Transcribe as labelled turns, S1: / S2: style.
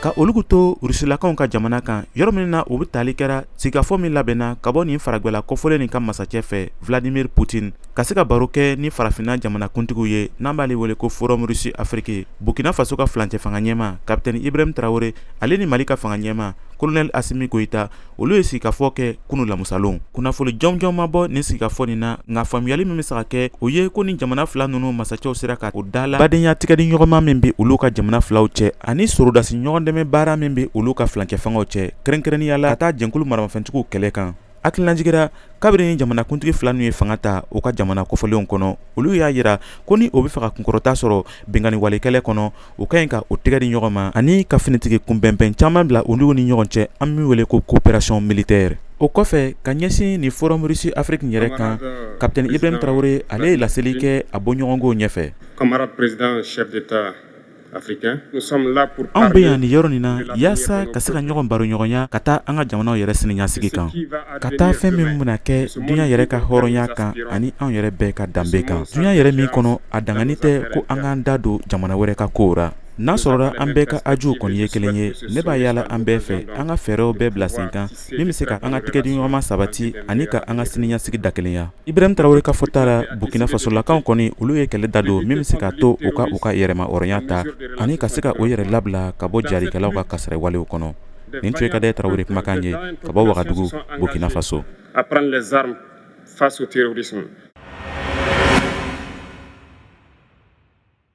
S1: ka olugu to rusilakaw ka jamana kan yɔrɔ min na u bɛ tali kɛra sigikafɔ min labɛnna ka bɔ nin faragwɛla kɔfɔlen nin ka masakɛ fɛ Vladimir Putin ka se ka baro kɛ ni farafinna jamanakuntigiw ye n'an b'ale wele ko Forum Russe Afrique. Burkina Faso ka fulancɛ fanga ɲɛma Kapitɛni Ibrahim Traoré ale ni Mali ka fanga ɲɛma Colonel Assimi Goïta olu ye sigikafɔ kɛ kunu lamusalon. Kunnafoni jɔnjɔn ma bɔ nin sigikafɔ nin na nka faamuyali min bɛ se ka kɛ o ye ko ni jamana fila ninnu masakɛw sera ka o dala badenya tigɛdi ɲɔgɔnma min bɛ olu ka jamana filaw cɛ ani sorodasi ɲɔgɔn dɛmɛ baara min bɛ olu ka fulancɛ fangaw cɛ kɛrɛnkɛrɛnnenya la ka taa jɛnkulu maramafɛntigiw kɛlɛ kan. Hakilinajigira kabiri ni jamanakuntigi fila ninnu ye fanga ta u ka jamana kɔfɔlenw kɔnɔ olu y'a yira ko ni o bɛ fɛ ka kunkɔrɔta sɔrɔ bɛnkanni walekɛlɛ kɔnɔ u ka ɲi ka o tɛgɛ di ɲɔgɔn ma ani ka finitigi kunbɛnbɛn caman bila olu ni ɲɔgɔn cɛ an bɛ wele ko coopération militaire. O kɔfɛ ka ɲɛsin ni Forum Russe Afrique yɛrɛ kan Kapitɛni Ibrahim Traoré ale ye laseli kɛ a bɔɲɔgɔnkow ɲɛfɛ.
S2: Camarade président chef d'état africain, nous sommes là pour
S1: anw bɛ yan nin yɔrɔ nin na yaasa ka se ka ɲɔgɔn baro ɲɔgɔnya ka taa an ka jamanaw yɛrɛ siniɲasigi kan ka taa fɛn min bɛna kɛ duɲa yɛrɛ ka hɔrɔnya kan ani anw yɛrɛ bɛɛ ka danbe kan. Duɲa yɛrɛ min kɔnɔ a dangani tɛ ko an k'an da don jamana wɛrɛ ka kow ra. N'a sɔrɔla an bɛɛ ka ajuw kɔni ye kelen ye ne b'a yala an bɛɛ fɛ an ka fɛɛrɛw bɛɛ bila sen kan min bɛ se ka an ka tɛgɛdiɲɔgɔnma sabati ani ka an ka siniɲasigi dakelenya. Ibrahim Traoré ka fɔta la Burkina Fasolakaw kɔni olu ye kɛlɛ da don min bɛ se ka to u ka yɛrɛma hɔrɔnya ta ani ka se ka o yɛrɛ labila ka bɔ jarikɛlaw ka kasara walew kɔnɔ. Nin tun ye Kadɛrɛ Traoré kumakan ye ka bɔ Wagadugu, Burkina Faso.